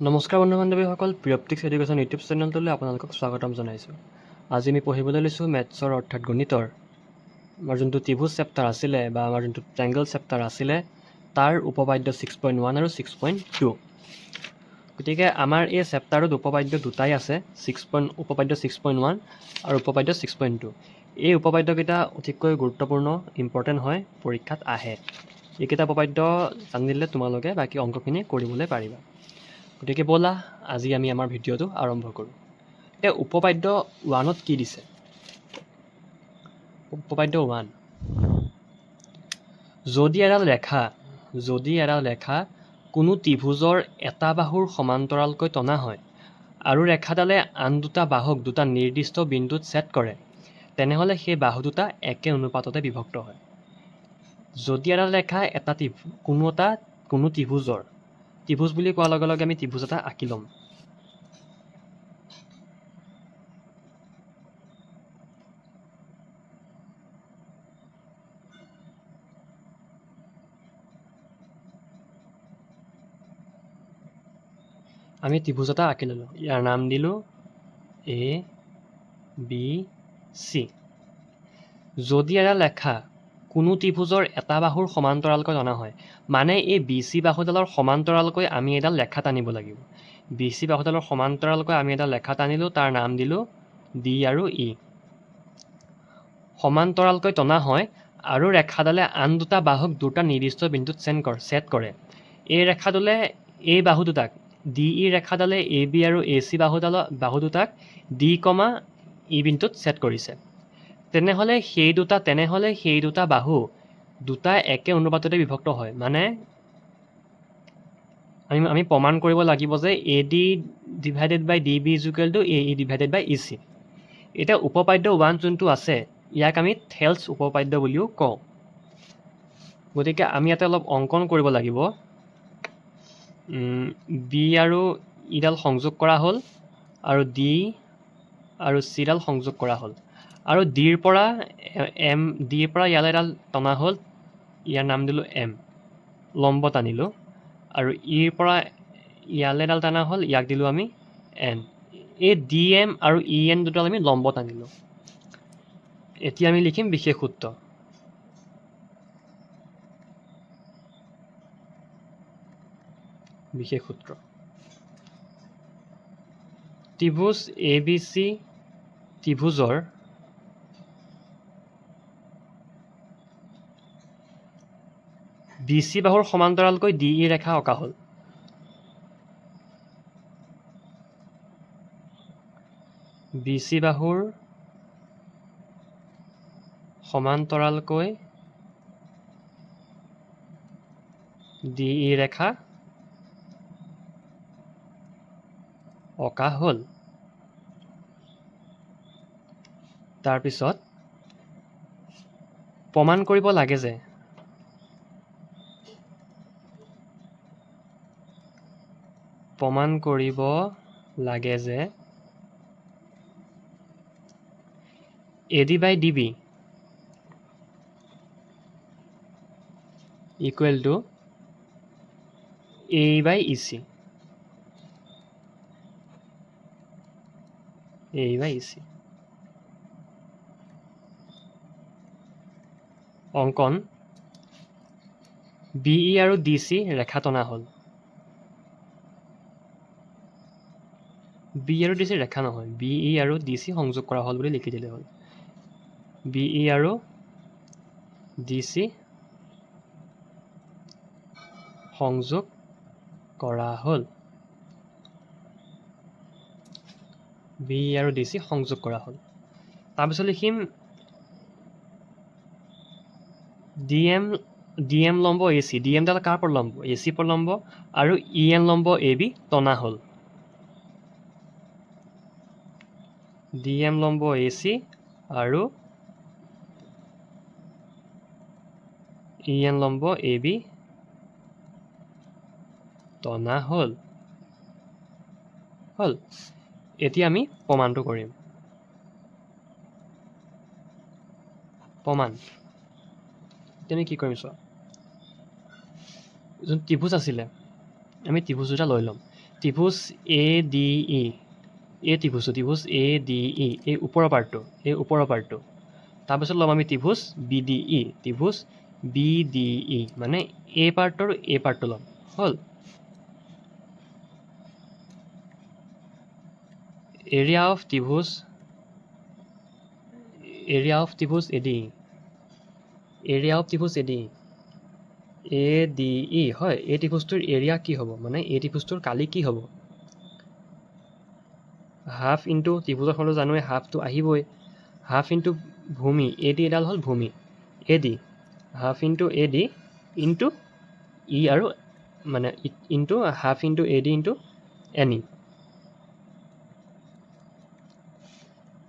নমস্কাৰ বন্ধু বান্ধৱীসকল, প্ৰিয়প্টিক্স education YouTube চেনেলটোলৈ আপোনালোকক স্বাগতম জনাইছোঁ। আজি আমি পঢ়িবলৈ লৈছোঁ মেথছৰ অৰ্থাৎ গণিতৰ আমাৰ যোনটো ত্ৰিভুজ চেপ্টাৰ আছিলে বা আমাৰ যোনটো ট্ৰাইংগল চেপ্টাৰ আছিলে তাৰ উপপাদ্য 6.1 আৰু 6.2। গতিকে আমাৰ এই চেপ্টাৰত উপপাদ্য দুটাই আছে, উপপাদ্য 6.1 আৰু উপপাদ্য 6.2। এই উপপাদ্যকেইটা অতিকৈ গুৰুত্বপূৰ্ণ, ইম্পৰ্টেণ্ট হয়, পৰীক্ষাত আহে। এইকেইটা উপপাদ্য জানিলে তোমালোকে বাকী অংকখিনি কৰিবলৈ পাৰিবা। গতিকে ব'লা আজি আমি আমাৰ ভিডিঅ'টো আৰম্ভ কৰোঁ। এতিয়া উপপাদ্য 1ত কি দিছে? উপপাদ্য 1, যদি এডাল ৰেখা কোনো ত্ৰিভুজৰ এটা বাহুৰ সমান্তৰালকৈ টনা হয় আৰু ৰেখাডালে আন দুটা বাহুক দুটা নিৰ্দিষ্ট বিন্দুত ছেদ কৰে, তেনেহ'লে সেই বাহু দুটা একে অনুপাততে বিভক্ত হয়। যদি এডাল ৰেখা কোনো ত্ৰিভুজ বুলি কোৱাৰ লগে লগে আমি ত্ৰিভুজ এটা আঁকি ল'ম। আমি ত্ৰিভুজ এটা আঁকি ল'লোঁ। ইয়াৰ নাম দিলোঁ ABC। যদি এডাল ৰেখা কোনো ত্ৰিভুজৰ এটা বাহুৰ সমান্তৰালকৈ টনা হয়, মানে এই BC বাহুডালৰ সমান্তৰালকৈ আমি এডাল ৰেখা টানিব লাগিব। BC বাহুডালৰ সমান্তৰালকৈ আমি এডাল ৰেখা টানিলোঁ, তাৰ নাম দিলোঁ D আৰু E। সমান্তৰালকৈ টনা হয় আৰু ৰেখাডালে আন দুটা বাহুক দুটা নিৰ্দিষ্ট বিন্দুত ছেদ কৰে। এই ৰেখাডালে এই বাহু দুটাক DE ৰেখাডালে AB আৰু AC বাহু দুটাক D, E বিন্দুত ছেদ কৰিছে। তেনেহ'লে সেই দুটা বাহু দুটা একে অনুপাততে বিভক্ত হয়। মানে আমি প্ৰমাণ কৰিব লাগিব যে AD divided by DB is equal to AE divided by EC। এতিয়া উপপাদ্য 1 যোনটো আছে, ইয়াক আমি থেলছ উপপাদ্য বুলিও কওঁ। গতিকে আমি ইয়াতে অলপ অংকন কৰিব লাগিব। B আৰু ইডাল সংযোগ কৰা হ'ল আৰু D আৰু Cডাল সংযোগ কৰা হ'ল আৰু ডিৰ পৰা ইয়ালৈ এডাল টনা হ'ল, ইয়াৰ নাম দিলোঁ M, লম্ব টানিলোঁ। আৰু ইৰ পৰা ইয়ালৈ এডাল টানা হ'ল, ইয়াক দিলোঁ আমি N। এই DM আৰু EN দুডাল আমি লম্ব টানিলোঁ। এতিয়া আমি লিখিম বিশেষ সূত্ৰ। ত্ৰিভুজ ABC ত্ৰিভুজৰ BC বাহুৰ সমান্তৰালকৈ DE ৰেখা অঁকা হ'ল। BC বাহুৰ সমান্তৰালকৈ DE ৰেখা অঁকা হ'ল। তাৰপিছত প্ৰমাণ কৰিব লাগে যে AD by DB equal to AE by EC। অংকন BE আৰু DC ৰেখা টনা হ'ল। BE আৰু DC ৰেখা নহয়, BE আৰু DC সংযোগ কৰা হ'ল বুলি লিখি দিলে হ'ল। BE আৰু DC সংযোগ কৰা হ'ল। তাৰপিছত লিখিম DM লম্ব AC। DMডাল কাৰ পৰা লম্ব? AC পৰা লম্ব। আৰু EN লম্ব AB টনা হ'ল। DM লম্ব AC আৰু EN লম্ব AB টনা হ'ল। এতিয়া আমি প্ৰমাণটো কৰিম। এতিয়া আমি কি কৰিম চোৱা। যোন ত্ৰিভুজ আছিলে, আমি ত্ৰিভুজ দুটা লৈ ল'ম। ত্ৰিভুজ ADE, এই ত্ৰিভুজ ADE, এই ওপৰৰ পাৰ্টটো তাৰপিছত ল'ম আমি ত্ৰিভুজ BDE, মানে এই পাৰ্টটো ল'ম। হ'ল এৰিয়া অফ ত্ৰিভুজ ADE হয়। এই ত্ৰিভুজটোৰ এৰিয়া কি হ'ব, মানে এই ত্ৰিভুজটোৰ কালি কি হ'ব? হাফ ইনটু ত্ৰিভুজৰ হ'লেও জানোৱে হাফটো আহিবই, হাফ ইনটু ভূমি, AD এডাল হ'ল ভূমি, AD half into AD into E আৰু মানে into half into AD into NE।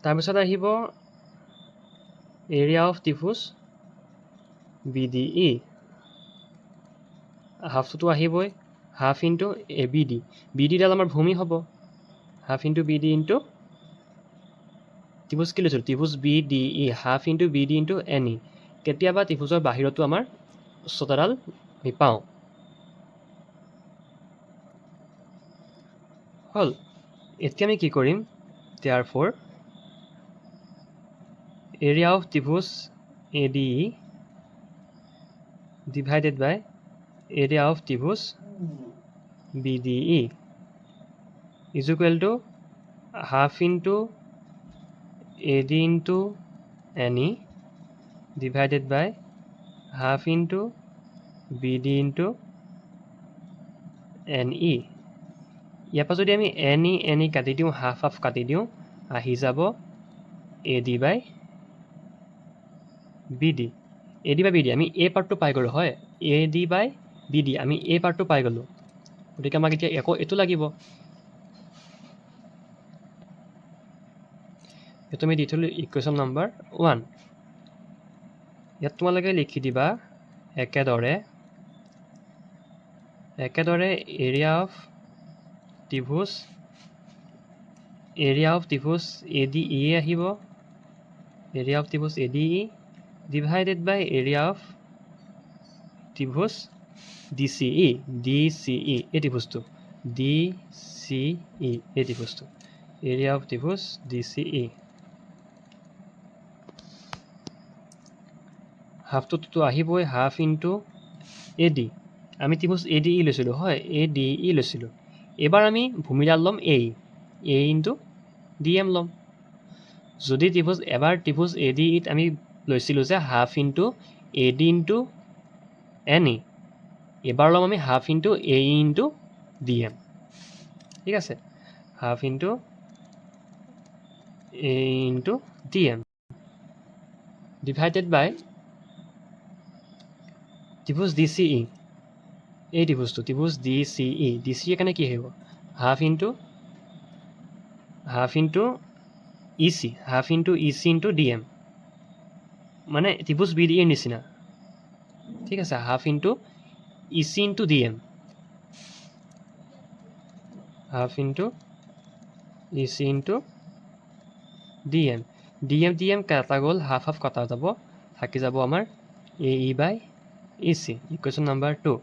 তাৰপিছত আহিব এৰিয়া অফ ত্ৰিভুজ BDE, হাফটোতো আহিবই, হাফ ইনটু BD, BDডাল আমাৰ ভূমি হ'ব, হাফ ইনটু BD ইনটু ত্ৰিভুজ কি লৈছিলোঁ, ত্ৰিভুজ BDE, half into BD into NE। কেতিয়াবা ত্ৰিভুজৰ বাহিৰতো আমাৰ উচ্চতাডাল আমি পাওঁ। হ'ল এতিয়া আমি কি কৰিম, therefore এৰিয়া অফ ত্ৰিভুজ ADE divided by area of ত্ৰিভুজ BDE is equal to half into AD into NE divided by half into BD into NE। ইয়াৰ পৰা যদি আমি NE কাটি দিওঁ, হাফ কাটি দিওঁ, আহি যাব AD বাই BD। আমি এই পাৰ্টটো পাই গ'লোঁ হয়, AD বাই BD আমি এই পাৰ্টটো পাই গ'লোঁ। গতিকে আমাক এতিয়া আকৌ এইটো লাগিব। এইটো আমি দি থ'লোঁ ইকুৱেশ্যন নম্বৰ 1। ইয়াত তোমালোকে লিখি দিবা একেদৰে এৰিয়া অফ ত্ৰিভুজ ADE আহিব, এৰিয়া অফ ত্ৰিভুজ ADE divided by area of ত্ৰিভুজ DCE, এই ত্ৰিভুজটো DCE, এই ত্ৰিভুজটো এৰিয়া অফ ত্ৰিভুজ DCE। হাফটোতো আহিবই, হাফ ইনটু AD, আমি ত্ৰিভুজ ADE লৈছিলোঁ হয়, ADE লৈছিলোঁ। এইবাৰ আমি ভূমিডাল ল'ম A ইনটু DM ল'ম। যদি এবাৰ ত্ৰিভুজ ADEত আমি লৈছিলোঁ যে half into AD into NE, এবাৰ ল'ম আমি half into AE into DM। ঠিক আছে, half into AE into DM divided by ত্ৰিভুজ DCE, এই ত্ৰিভুজ DCE কাৰণে কি আহিব, half into EC, half into EC into DM, মানে ত্ৰিভুজ BDEৰ নিচিনা। ঠিক আছে, half into EC into DM, half into EC into DM কাটা গ'ল, হাফ কটা যাব, থাকি যাব আমাৰ AE by EC। Equation number 2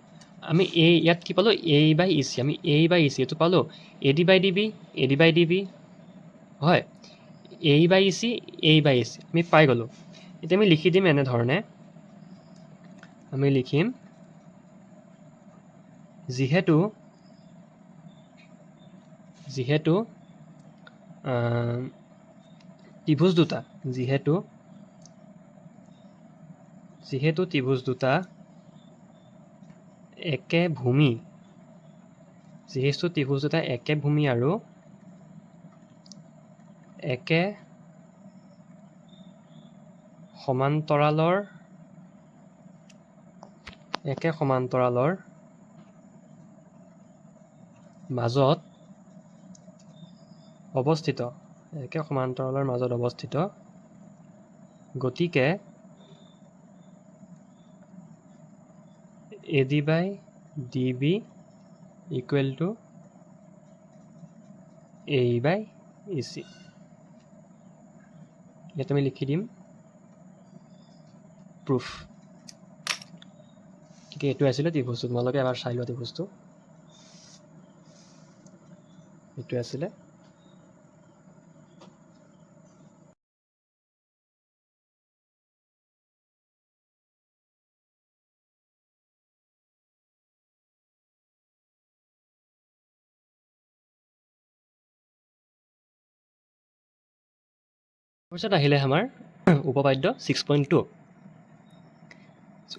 আমি ইয়াত কি পালোঁ, AE বাই EC, আমি AE বাই EC এইটো পালোঁ, AD বাই DB হয়, AE বাই EC আমি পাই গ'লোঁ। এতিয়া আমি লিখি দিম এনেধৰণে, আমি লিখিম যিহেতু ত্ৰিভুজ দুটা একে ভূমি, আৰু একে সমান্তৰালৰ মাজত অৱস্থিত, গতিকে AD by DB equal to AE by EC। ইয়াত আমি লিখি দিম প্ৰুফ। গতিকে এইটো আছিলে ত্ৰিভুজটো, তোমালোকে এবাৰ চাই লোৱা ত্ৰিভুজটো। এইটোৱে আছিলে তাৰপিছত আহিলে আমাৰ উপপাদ্য 6.2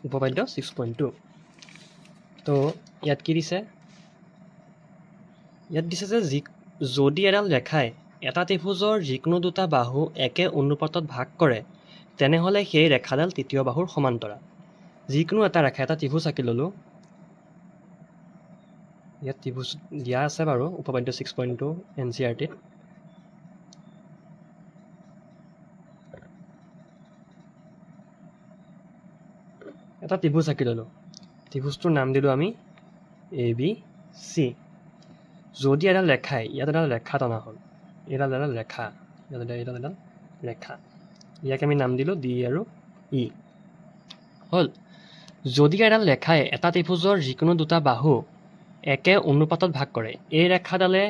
উপপাদ্য 6.2 তো ইয়াত কি দিছে ইয়াত দিছে যে যদি এডাল ৰেখাই এটা ত্ৰিভুজৰ যিকোনো দুটা বাহু একে অনুপাতত ভাগ কৰে তেনেহ'লে সেই ৰেখাডাল তৃতীয় বাহুৰ সমান্তৰাল যিকোনো এটা ৰেখা এটা ত্ৰিভুজ আঁকি ল'লোঁ ইয়াত ত্ৰিভুজ দিয়া আছে বাৰু উপপাদ্য 6.2 NCERT-ত এটা ত্ৰিভুজ আঁকি ল'লোঁ ত্ৰিভুজটোৰ নাম দিলোঁ আমি ABC যদি এডাল ৰেখাই ইয়াত এডাল ৰেখা টনা হ'ল এডাল ৰেখা এডাল ৰেখা ইয়াক আমি নাম দিলোঁ ডি আৰু ই হ'ল যদি এডাল ৰেখাই এটা ত্ৰিভুজৰ যিকোনো দুটা বাহু একে অনুপাতত ভাগ কৰে এই ৰেখাডালে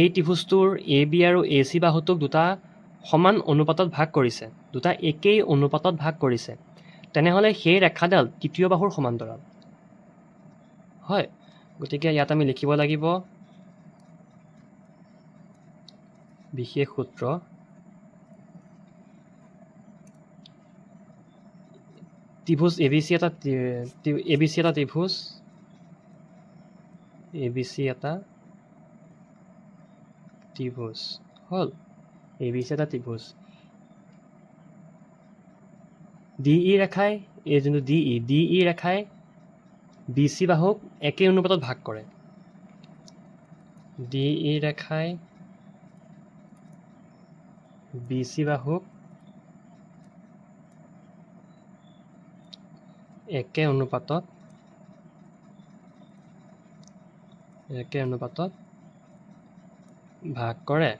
এই ত্ৰিভুজটোৰ AB আৰু AC বাহুটোক দুটা সমান অনুপাতত ভাগ কৰিছে দুটা একেই অনুপাতত ভাগ কৰিছে তেনেহ'লে সেই ৰেখাডাল তৃতীয় বাহুৰ সমান্তৰাল হয় গতিকে ইয়াত আমি লিখিব লাগিব বিশেষ সূত্ৰ ত্ৰিভুজ ABC এটা ত্ৰিভুজ ABC এটা ত্ৰিভুজ হ'ল ABC এটা ত্ৰিভুজ DE ৰেখাই এই যোনটো DE ৰেখাই BC বাহুক একে অনুপাতত ভাগ কৰে DE ৰেখাই BC বাহুক একে অনুপাতত ভাগ কৰে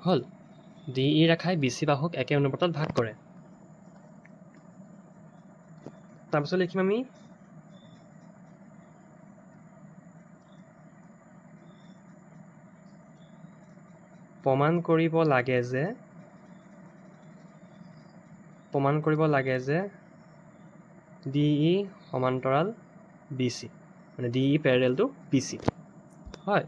হ'ল DE ৰেখাই BC বাহুক একে অনুপাতত ভাগ কৰে তাৰপিছত লিখিম আমি প্ৰমাণ কৰিব লাগে যে DE সমান্তৰাল BC মানে DE পেৰেলেল টু BC হয়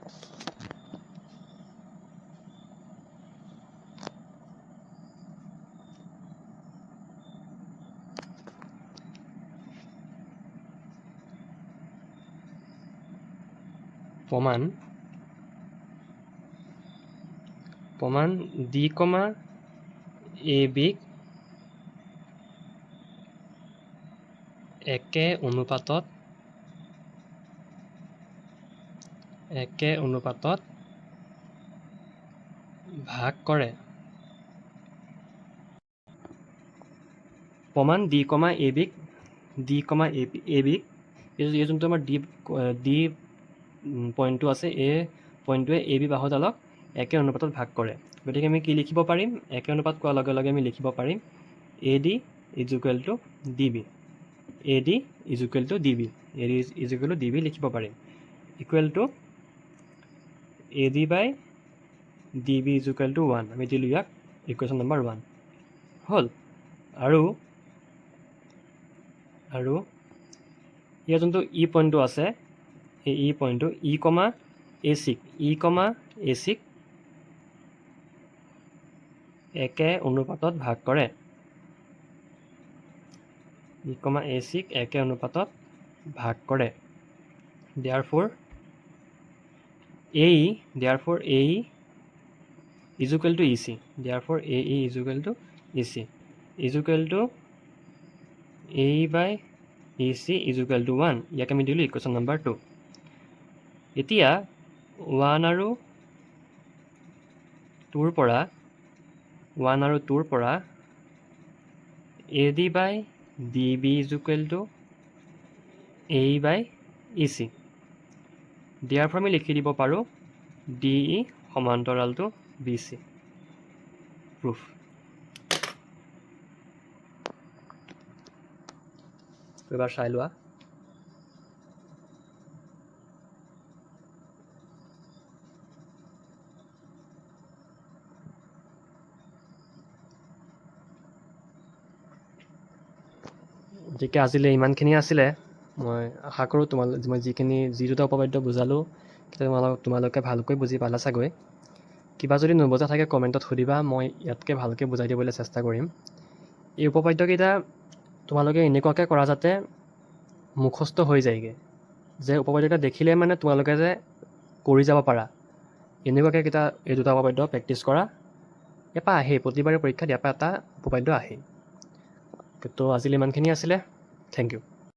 প্ৰমাণ D, AB একে অনুপাতত ভাগ কৰে প্ৰমাণ D, AB এই যোনটো আমাৰ D পইণ্টটো আছে এই পইণ্টটোৱে AB বাহুডালক একে অনুপাতত ভাগ কৰে গতিকে আমি কি লিখিব পাৰিম একে অনুপাত কোৱাৰ লগে লগে আমি লিখিব পাৰিম AD is equal to DB AD is equal to DB লিখিব পাৰিম equal to AD by DB is equal to 1 আমি দিলোঁ ইয়াক ইকুৱেশ্যন নম্বৰ 1 হ'ল আৰু ইয়াৰ যোনটো ই পইণ্টটো আছে সেই ই পইণ্টটো AC একে অনুপাতত ভাগ কৰে AC একে অনুপাতত ভাগ কৰে therefore AE is equal to EC is equal to AE by EC is equal to 1 ইয়াক আমি দিলোঁ ইকুৱেশ্যন নম্বৰ 2 এতিয়া 1 আৰু 2ৰ পৰা AD by DB is equal to AE by EC therefore আমি লিখি দিব পাৰোঁ DE সমান্তৰাল টু BC প্ৰুফ এবাৰ চাই লোৱা গতিকে আজিলৈ ইমানখিনি আছিলে। মই আশা কৰোঁ মই যি দুটা উপপাদ্য বুজালোঁ তোমালোকে ভালকৈ বুজি পালা চাগৈ। কিবা যদি নুবুজা থাকে কমেণ্টত সুধিবা, মই ইয়াতকৈ ভালকৈ বুজাই দিবলৈ চেষ্টা কৰিম। এই উপপাদ্যকেইটা তোমালোকে এনেকুৱাকৈ কৰা যাতে মুখস্থ হৈ যায়গৈ, যে উপপাদ্যকেইটা দেখিলে মানে তোমালোকে যে কৰি যাব পাৰা। এনেকুৱাকৈ এই দুটা উপপাদ্য প্ৰেক্টিছ কৰা। ইয়াৰ পৰা আহেই, প্ৰতিবাৰে পৰীক্ষাত ইয়াৰ পৰা এটা উপপাদ্য আহেই। তো আজিলৈ ইমানখিনি আছিলে। Thank U.